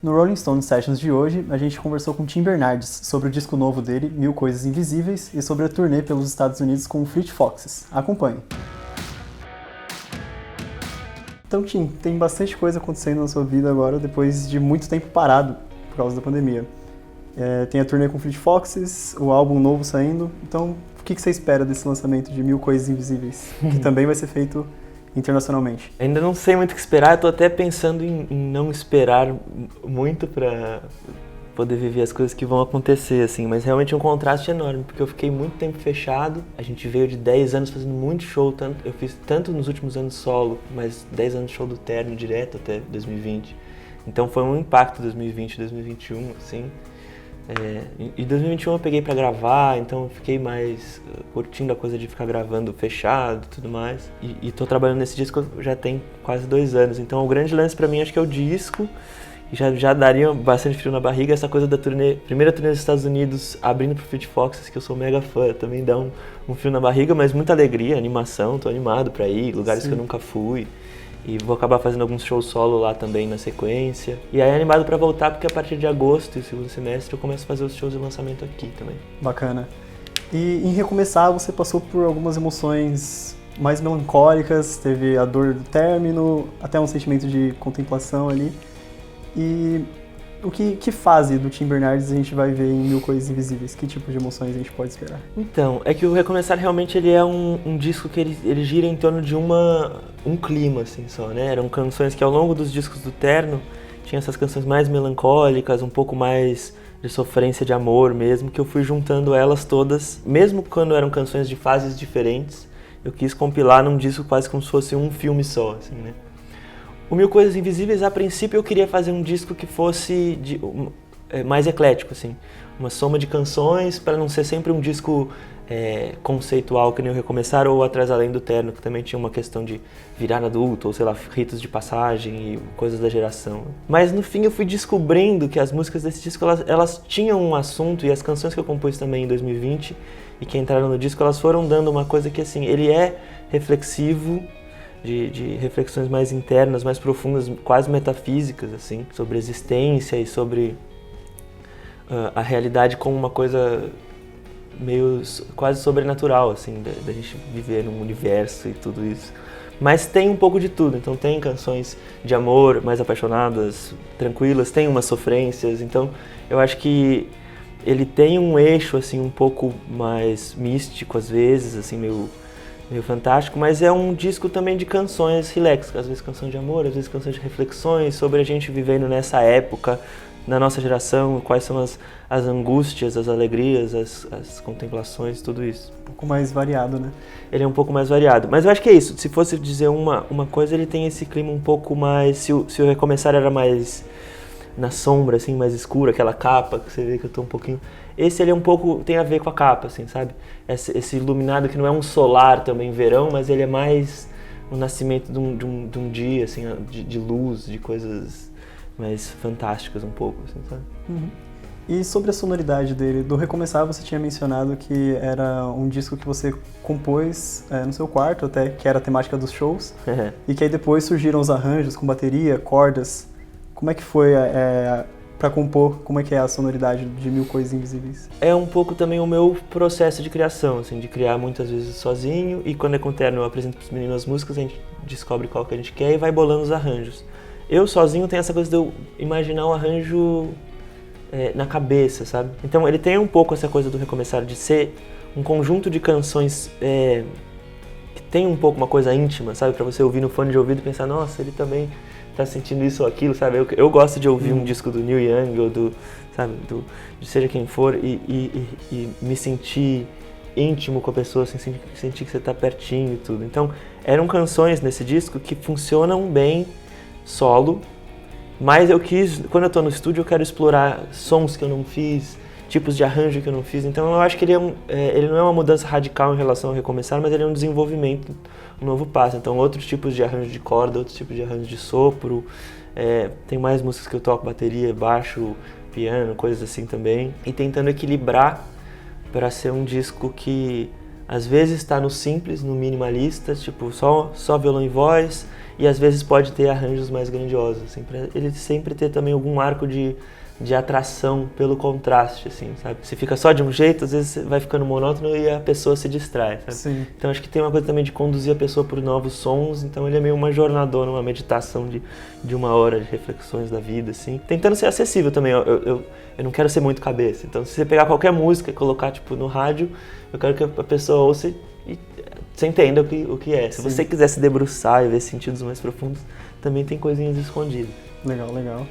No Rolling Stone Sessions de hoje, a gente conversou com Tim Bernardes sobre o disco novo dele, Mil Coisas Invisíveis, e sobre a turnê pelos Estados Unidos com o Fleet Foxes. Acompanhe. Então, Tim, tem bastante coisa acontecendo na sua vida agora, depois de muito tempo parado por causa da pandemia. Tem a turnê com o Fleet Foxes, o álbum novo saindo. Então, o que você espera desse lançamento de Mil Coisas Invisíveis, que também vai ser feito internacionalmente? Ainda não sei muito o que esperar, eu tô até pensando em não esperar muito pra poder viver as coisas que vão acontecer, assim, mas realmente é um contraste enorme, porque eu fiquei muito tempo fechado, a gente veio de 10 anos fazendo muito show, eu fiz tanto nos últimos anos solo, mas 10 anos de show do Terno direto até 2020, então foi um impacto 2020, 2021, assim. Em 2021 eu peguei pra gravar, então eu fiquei mais curtindo a coisa de ficar gravando fechado e tudo mais. E tô trabalhando nesse disco já tem quase 2 anos, então o grande lance pra mim acho que é o disco, e já daria bastante frio na barriga essa coisa da primeira turnê dos Estados Unidos abrindo pro Fleet Foxes, que eu sou mega fã, também dá um frio na barriga, mas muita alegria, animação, tô animado pra ir, lugares que eu nunca fui. E vou acabar fazendo alguns shows solo lá também na sequência. E aí animado pra voltar, porque a partir de agosto e segundo semestre eu começo a fazer os shows de lançamento aqui também. Bacana. E em Recomeçar você passou por algumas emoções mais melancólicas, teve a dor do término, até um sentimento de contemplação ali. E que fase do Tim Bernardes a gente vai ver em Mil Coisas Invisíveis? Que tipo de emoções a gente pode esperar? Então, é que o Recomeçar realmente ele é um disco que ele gira em torno de um clima, assim, só, né? Eram canções que ao longo dos discos do Terno tinha essas canções mais melancólicas, um pouco mais de sofrência de amor mesmo, que eu fui juntando elas todas, mesmo quando eram canções de fases diferentes, eu quis compilar num disco quase como se fosse um filme só, assim, né? O Mil Coisas Invisíveis, a princípio eu queria fazer um disco que fosse mais eclético, assim, uma soma de canções para não ser sempre um disco conceitual que nem o Recomeçar ou Atrás Além do Terno, que também tinha uma questão de virar adulto ou sei lá, ritos de passagem e coisas da geração. Mas no fim eu fui descobrindo que as músicas desse disco elas tinham um assunto, e as canções que eu compus também em 2020 e que entraram no disco, elas foram dando uma coisa que assim, ele é reflexivo, de reflexões mais internas, mais profundas, quase metafísicas, assim, sobre a existência e sobre a realidade como uma coisa meio quase sobrenatural, assim, da gente viver num universo e tudo isso. Mas tem um pouco de tudo, então tem canções de amor mais apaixonadas, tranquilas, tem umas sofrências, então eu acho que ele tem um eixo, assim, um pouco mais místico às vezes, assim, meio fantástico, mas é um disco também de canções relax, às vezes canção de amor, às vezes canções de reflexões sobre a gente vivendo nessa época, na nossa geração, quais são as angústias, as alegrias, as contemplações, tudo isso. Um pouco mais variado, né? Ele é um pouco mais variado, mas eu acho que é isso, se fosse dizer uma coisa, ele tem esse clima um pouco mais, se o Recomeçar era mais na sombra, assim, mais escura, aquela capa que você vê que eu tô um pouquinho... Esse ele é um pouco, tem a ver com a capa, assim, sabe? Esse iluminado que não é um solar também, verão, mas ele é mais o nascimento de um dia, assim, de luz, de coisas mais fantásticas um pouco, assim, sabe? Uhum. E sobre a sonoridade dele, do Recomeçar você tinha mencionado que era um disco que você compôs no seu quarto até, que era a temática dos shows, e que aí depois surgiram os arranjos com bateria, cordas. Como é que foi para compor, como é que é a sonoridade de Mil Coisas Invisíveis? É um pouco também o meu processo de criação, assim, de criar muitas vezes sozinho, e quando é com o Terno eu apresento para os meninos as músicas, a gente descobre qual que a gente quer e vai bolando os arranjos. Eu sozinho tenho essa coisa de eu imaginar um arranjo na cabeça, sabe? Então ele tem um pouco essa coisa do Recomeçar de ser um conjunto de canções que tem um pouco uma coisa íntima, sabe? Para você ouvir no fone de ouvido e pensar, nossa, ele também tá sentindo isso ou aquilo, sabe? Eu gosto de ouvir um disco do Neil Young ou de seja quem for e me sentir íntimo com a pessoa, assim, sentir que você tá pertinho e tudo. Então, eram canções nesse disco que funcionam bem solo, mas quando eu tô no estúdio, eu quero explorar sons que eu não fiz, tipos de arranjo que eu não fiz. Então, eu acho que ele não é uma mudança radical em relação ao Recomeçar, mas ele é um desenvolvimento, um novo passo. Então, outros tipos de arranjo de corda, outros tipos de arranjo de sopro. Tem mais músicas que eu toco bateria, baixo, piano, coisas assim também. E tentando equilibrar para ser um disco que Às vezes está no simples, no minimalista, tipo só violão e voz, e às vezes pode ter arranjos mais grandiosos, assim, pra ele sempre ter também algum arco de atração pelo contraste, assim, sabe? Se fica só de um jeito, às vezes vai ficando monótono e a pessoa se distrai, sabe? Sim. Então acho que tem uma coisa também de conduzir a pessoa por novos sons, então ele é meio uma jornadona, uma meditação de 1 hora de reflexões da vida, assim. Tentando ser acessível também, eu não quero ser muito cabeça, então se você pegar qualquer música e colocar, tipo, no rádio, eu quero que a pessoa ouça e você entenda o que é. Se você quiser se debruçar e ver sentidos mais profundos, também tem coisinhas escondidas. Legal, legal.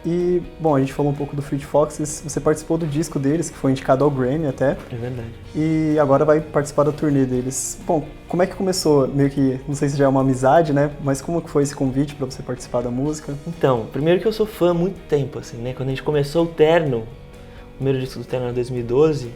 E, bom, a gente falou um pouco do Fleet Foxes, você participou do disco deles, que foi indicado ao Grammy até. É verdade. E agora vai participar da turnê deles. Bom, como é que começou? Meio que, não sei se já é uma amizade, né? Mas como que foi esse convite para você participar da música? Então, primeiro que eu sou fã há muito tempo, assim, né? Quando a gente começou o Terno, o primeiro disco do Terno era 2012,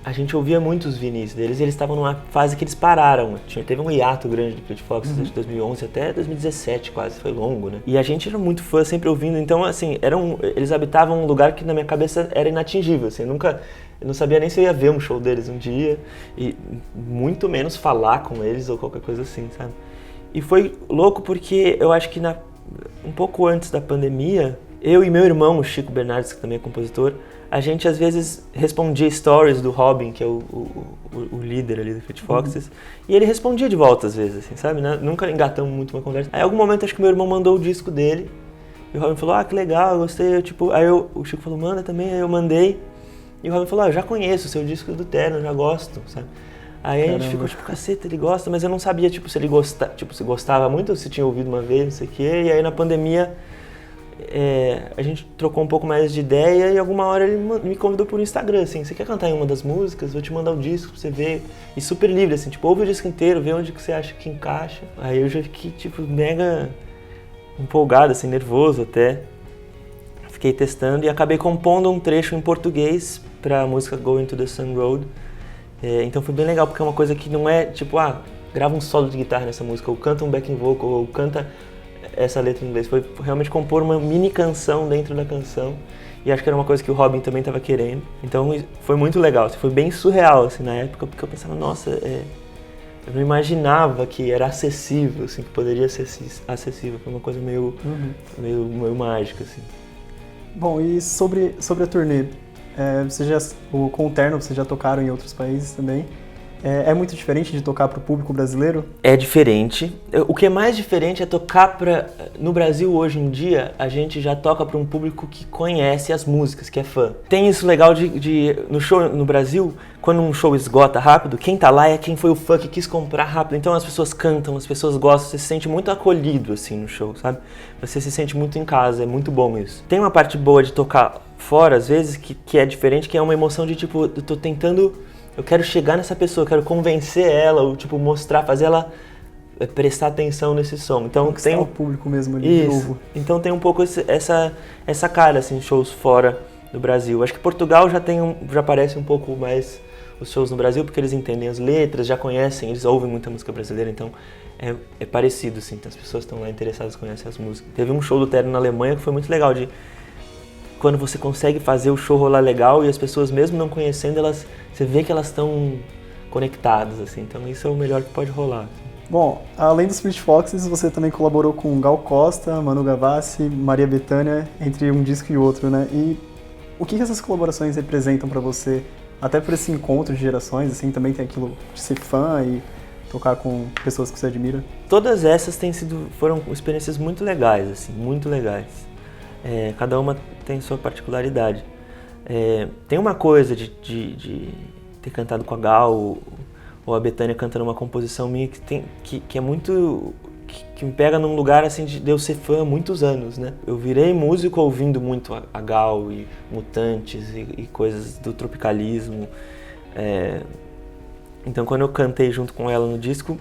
a gente ouvia muito os vinis deles e eles estavam numa fase que eles pararam. Teve um hiato grande do Fleet Foxes de 2011 até 2017 quase, foi longo, né? E a gente era muito fã, sempre ouvindo, então assim, eles habitavam um lugar que na minha cabeça era inatingível, assim, eu não sabia nem se eu ia ver um show deles um dia e muito menos falar com eles ou qualquer coisa assim, sabe? E foi louco porque eu acho que um pouco antes da pandemia, eu e meu irmão, o Chico Bernardes, que também é compositor, a gente às vezes respondia stories do Robin, que é o líder ali do Fleet Foxes, e ele respondia de volta às vezes, assim, sabe? Nunca engatamos muito uma conversa. Aí em algum momento acho que meu irmão mandou o disco dele, e o Robin falou, que legal, eu gostei, o Chico falou, manda também, aí eu mandei, e o Robin falou, eu já conheço o seu disco do Terno, eu já gosto, sabe? Aí a gente ficou tipo, caceta, ele gosta, mas eu não sabia, tipo, se ele se gostava muito ou se tinha ouvido uma vez, não sei o quê, e aí na pandemia a gente trocou um pouco mais de ideia e alguma hora ele me convidou por Instagram, assim, você quer cantar em uma das músicas? Vou te mandar o disco pra você ver. E super livre, assim, tipo, ouve o disco inteiro, vê onde que você acha que encaixa. Aí eu já fiquei, tipo, mega empolgado, assim, nervoso até. Fiquei testando e acabei compondo um trecho em português pra música Going to the Sun Road. Então foi bem legal, porque é uma coisa que não é, tipo, grava um solo de guitarra nessa música, ou canta um backing vocal, ou canta essa letra em inglês. Foi realmente compor uma mini canção dentro da canção, e acho que era uma coisa que o Robin também estava querendo. Então foi muito legal, assim, foi bem surreal assim, na época, porque eu pensava, nossa, eu não imaginava que era acessível, assim, que poderia ser acessível. Foi uma coisa meio mágica, assim. Bom, e sobre a turnê, com o Terno vocês já tocaram em outros países também. É muito diferente de tocar para o público brasileiro? É diferente. O que é mais diferente é tocar no Brasil hoje em dia, a gente já toca para um público que conhece as músicas, que é fã. Tem isso legal no show no Brasil, quando um show esgota rápido, quem tá lá é quem foi o fã que quis comprar rápido. Então as pessoas cantam, as pessoas gostam, você se sente muito acolhido assim no show, sabe? Você se sente muito em casa, é muito bom isso. Tem uma parte boa de tocar fora, às vezes, que é diferente, que é uma emoção de tipo, eu quero chegar nessa pessoa, eu quero convencer ela, ou tipo, mostrar, fazer ela prestar atenção nesse som. Então tem o público mesmo ali de novo. Então tem um pouco essa cara, assim, shows fora do Brasil. Acho que Portugal já parece um pouco mais os shows no Brasil, porque eles entendem as letras, já conhecem, eles ouvem muita música brasileira, então é parecido, assim, então as pessoas estão lá interessadas, conhecem as músicas. Teve um show do Terno na Alemanha que foi muito legal, quando você consegue fazer o show rolar legal e as pessoas, mesmo não conhecendo, você vê que elas estão conectadas, assim. Então isso é o melhor que pode rolar. Bom, além dos Fleet Foxes, você também colaborou com Gal Costa, Manu Gavassi, Maria Bethânia, entre um disco e outro, né? E o que essas colaborações representam para você? Até por esse encontro de gerações, assim, também tem aquilo de ser fã e tocar com pessoas que você admira? Todas essas foram experiências muito legais, assim, muito legais. Cada uma tem sua particularidade. Tem uma coisa de ter cantado com a Gal ou a Bethânia cantando uma composição minha que é muito... que me pega num lugar assim de eu ser fã há muitos anos, né? Eu virei músico ouvindo muito a Gal e Mutantes e coisas do tropicalismo. Então quando eu cantei junto com ela no disco,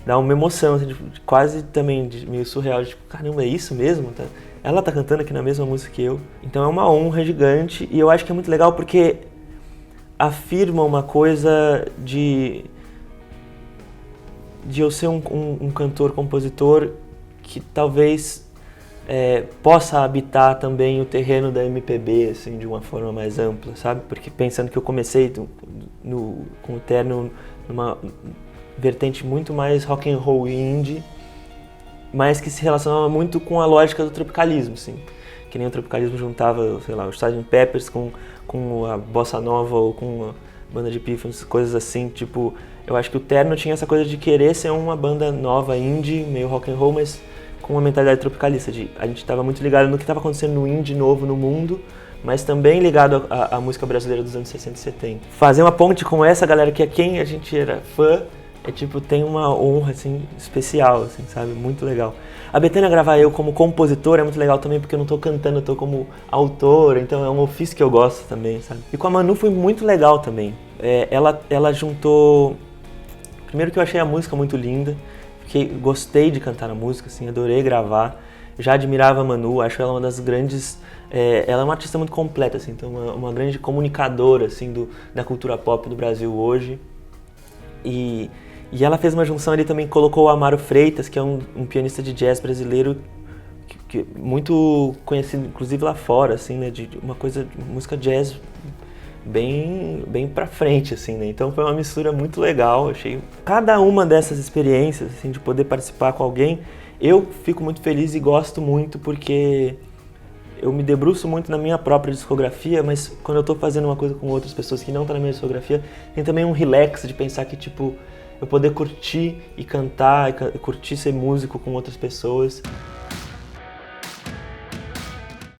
dá uma emoção, assim, quase também meio surreal, tipo, caramba, é isso mesmo? Ela tá cantando aqui na mesma música que eu. Então é uma honra gigante e eu acho que é muito legal porque afirma uma coisa de eu ser um cantor, compositor que talvez possa habitar também o terreno da MPB, assim, de uma forma mais ampla, sabe? Porque pensando que eu comecei com o Terno numa vertente muito mais rock and roll e indie, mas que se relacionava muito com a lógica do tropicalismo, assim. Que nem o tropicalismo juntava, sei lá, o Sgt. Peppers com a bossa nova ou com a banda de pífanos, coisas assim, tipo... Eu acho que o Terno tinha essa coisa de querer ser uma banda nova, indie, meio rock and roll, mas com uma mentalidade tropicalista. A gente estava muito ligado no que estava acontecendo no indie novo no mundo, mas também ligado à música brasileira dos anos 60 e 70. Fazer uma ponte com essa galera que é quem a gente era fã, tem uma honra, assim, especial, assim, sabe? Muito legal. A Bethânia gravar eu como compositor é muito legal também, porque eu não tô cantando, eu tô como autor, então é um ofício que eu gosto também, sabe? E com a Manu foi muito legal também. Ela juntou... Primeiro que eu achei a música muito linda, gostei de cantar a música, assim, adorei gravar. Já admirava a Manu, acho ela uma das grandes... ela é uma artista muito completa, assim, então uma grande comunicadora, assim, da cultura pop do Brasil hoje. E ela fez uma junção ali também, colocou o Amaro Freitas, que é um pianista de jazz brasileiro que muito conhecido, inclusive lá fora, assim, né, de uma coisa, de música jazz bem pra frente, assim, né, então foi uma mistura muito legal, achei. Cada uma dessas experiências, assim, de poder participar com alguém, eu fico muito feliz e gosto muito, porque eu me debruço muito na minha própria discografia, mas quando eu tô fazendo uma coisa com outras pessoas que não estão na minha discografia, tem também um relax de pensar que, tipo, eu poder curtir e cantar, curtir ser músico com outras pessoas.